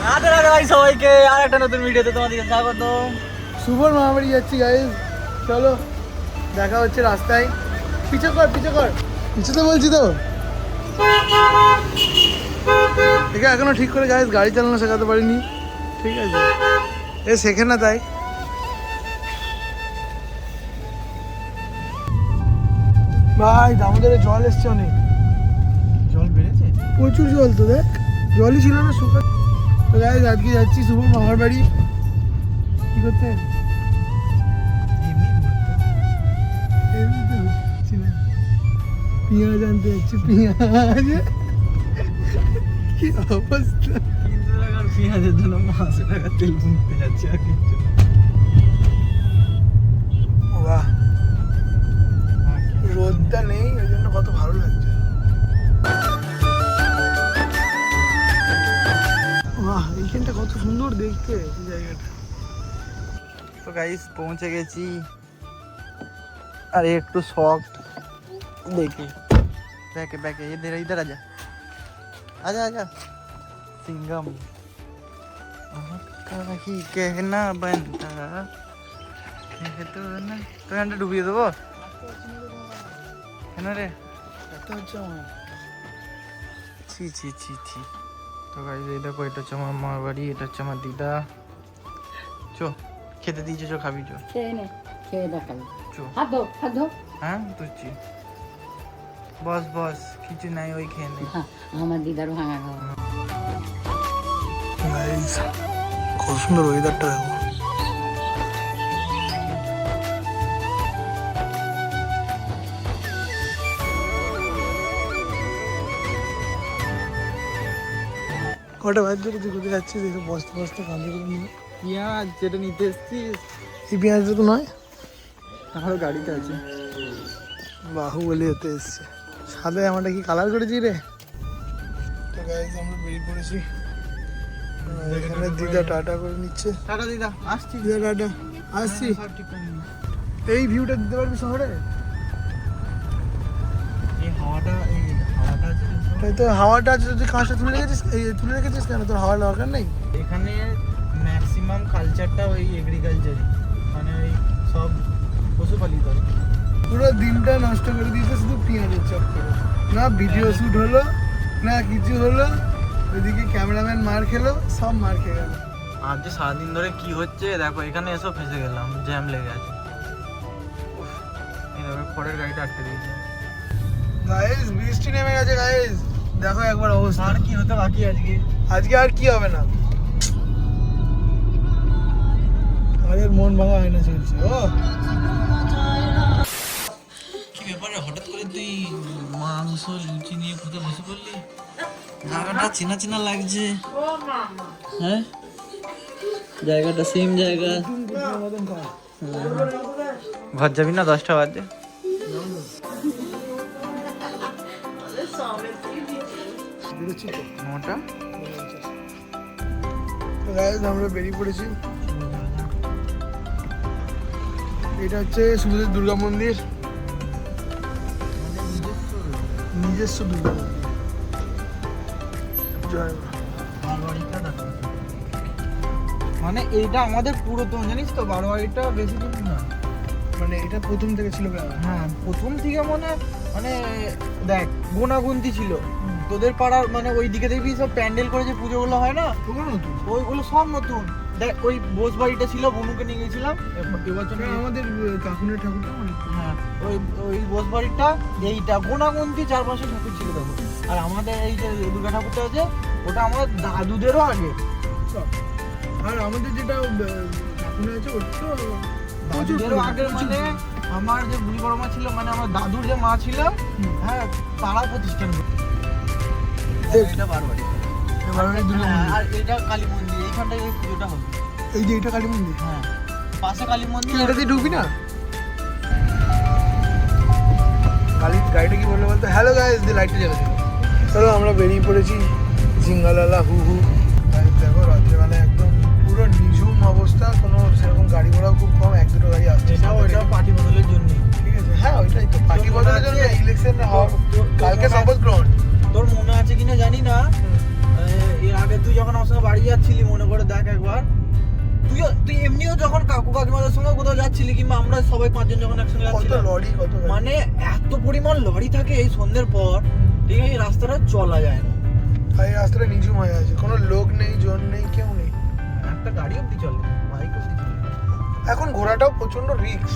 রাধে রাধে ভাই সবাইকে আর একটা নতুন ভিডিওতে তোমাদেরকে স্বাগত। শুভর মামাবাড়ি যাচ্ছি গাইজ, চলো দেখা হচ্ছে রাস্তায়। পিছে কর পিছে তো বলছি তো। ঠিক আছে, এখনো ঠিক করে গাইজ গাড়ি চালানো শেখাতে পারিনি, ঠিক আছে এ শেখে না তাই। ভাই দামোদরে জল এসছে অনেক, জল বেড়েছে প্রচুর জল তো, দেখ জলই ছিল না শুকা। তো গাইজ আজকে যাচ্ছি শুভর মামার বাড়ি। কি করতে পেঁয়াজ আনতে যাচ্ছি, পেঁয়াজ কি অবস্থা। 300 টাকার পেঁয়াজের জন্য 500 টাকা তেল কিনতে যাচ্ছি আর কিছু না। বাহ, রোদটা নেই ওই জন্য কত ভালো লাগছে। বাহ, এইখানটা কত সুন্দর দেখতে এই জায়গাটা। তো গাইস পৌঁছে গেছি, আর একটু সফট দেখি। बैके बैके इधर इधर आजा आजा आजा सिंगम ही कहना बनता है तो ना तो एंड डूबिए देबो है ना रे ছি ছি ছি ছি। তো গাইস এই দেখো, এটা হচ্ছে আমার মামার বাড়ি, এটা হচ্ছে আমার দিদা। চো খেতে দিয়েছো, চো খাবি, চো খেয়ে দেখাবি, চো। হাত ধো। হ্যাঁ তুই বস বস, কিছু নাই, ওই খেয়ে নে। আমার দিদারও ভাঙা খাওয়া। গাইস কত সুন্দর ওয়েদারটা দেখো। কটা বাজে তুই কোথায় যাচ্ছিস? দেখো বস্তা বস্তা কাঁদে করে নিয়ে। পেঁয়াজ যেটা নিতে এসছিস, এই পেঁয়াজটা তো নয়, আরো গাড়িতে আছে। বাহুবলী হতে এসছে। সাদা আমারটা কি কালার করেছি রে? তো গাইস আমরা বেরিয়ে পড়েছি, এখানে দিদা টাটা করে নিচ্ছে। টাটা দিদা, আসছি। দিদা টাটা, আসছি। এই ভিউটা দিতে পারবি শহরে? এই হাওয়াটা আছে তাই তো, হাওয়াটা আছে। তুই কাঁচটা তুলে রেখেছিস, এই তুলে রেখেছিস কেন? তোর হাওয়ার দরকার নেই। এখানে ম্যাক্সিমাম কালচারটা ওই এগ্রিকালচারই, মানে ওই সব পশুপালিত। পুরো দিনটা নষ্ট করে দিয়েছে শুধু পেঁয়াজের চক্করে। না ভিডিও শ্যুট হলো না কিছু হলো, ওইদিকে ক্যামেরাম্যান মার খেলো, সব মার খেয়ে গেল। আর যে সারাদিন ধরে কি হচ্ছে দেখো, এখানে এসেও ফেসে গেলাম, জ্যাম লেগে আছে। এই দেখো খড়ের গাড়িটা আটকে দিয়েছে। গাইস বৃষ্টি নেমে গেছে গাইস, দেখো একবার অবস্থা। আর কি হতে বাকি আজকে? আজকে আর কি হবে না, আমাদের মন ভাঙা হয় না চলছে। ও কি ব্যাপারে হঠাৎ করে তুই মাংস লুচি নিয়ে খেতে বসে পড়লি? জায়গাটা চেনা চেনা লাগছে। হ্যাঁ জায়গাটা সেম জায়গা। ঘর যাবি না? 10টা বাজে। নটা। গাইস আমরা বেরিয়ে পড়েছি। এটা হচ্ছে সুন্দর দুর্গা মন্দির, নিজস্ব দুর্গা মন্দির। জয় মা। মানে এইটা আমাদের পুরাতন, জানিস তো, বারোয়ারিটা বেশি দিন না। মানে এটা প্রথম থেকে ছিল গ্রামে। হ্যাঁ প্রথম থেকে মানে দেখ গোনাগুন্তি ছিল তোদের পাড়ার, মানে ওই দিকে দেখবি সব প্যান্ডেল করে যে পুজোগুলো হয় না, ওগুলো নতুন, ওইগুলো সব নতুন। দেখ ওই বোস বাড়িটা ছিল, বনুকে নিয়ে গেছিলাম এবছর। আমাদের কাকুনের ঠাকুরটা অনেক। হ্যাঁ ওই ওই বোস বাড়িটা, এইটা গোনাগুন্তি 4-5 ঠাকুর ছিল দেখো। আর আমাদের এই যে দুর্গা ঠাকুরটা আছে, ওটা আমার দাদুদেরও আগে। আর আমাদের যেটা কাকুনের আছে ওটা তো দাদুদেরও আগের, মানে আমার যে বুড়ি বড় মা ছিল, মানে আমার দাদুর যে মা ছিল, হ্যাঁ তারা প্রতিষ্ঠান করতো। এটা বারবাড়ি, দুর্গা মন্দির। আর এটা কালী মন্দির, এইখানটায় এই পুজোটা হবে। এই যে এটা কালী মন্দির, হ্যাঁ পাশে কালী মন্দির। এটাতে ঢুকবি না? গাড়িটা কি বললো বলতো? হ্যালো গাইস, দিয়ে লাইটটা জ্বালা দিল। চলো আমরা বেরিয়ে পড়েছি, জিঙ্গালালা হু হু। দেখো রাত্রেবেলা একদম পুরো নিঝুম অবস্থা, কোনো সেরকম গাড়ি ঘোড়াও খুব কম, 1-2 গাড়ি আসছে। ওইটাও পার্টি বদলের জন্য, ঠিক আছে। হ্যাঁ ওইটাই তো পার্টি বদলের জন্য, ইলেকশন কালকে শপথ গ্রহণ। তোর মনে আছে কিনা জানি না, এর আগে তুই যখন আমার সঙ্গে বাড়ি যাচ্ছিলি মনে করে দেখ একবার, তুই এমনিও যখন কাকু কাকিমাদের সঙ্গে কোথাও যাচ্ছিলি কিংবা আমরা সবাই 5 জন যখন একসঙ্গে কত যাচ্ছিলাম, লরি, কত গাড়ি। মানে এত পরিমাণ লরি থাকে এই সন্ধ্যের পর, ঠিক আছে, এই রাস্তাটা চলা যায় না। আর এই রাস্তাটা নিঝুম হয়ে আছে, কোনো লোক নেই, জন নেই, কেউ নেই। একটা গাড়ি অব্দি চলে, বাইক অব্দি চলে। এখন ঘোরাটাও প্রচন্ড রিস্ক।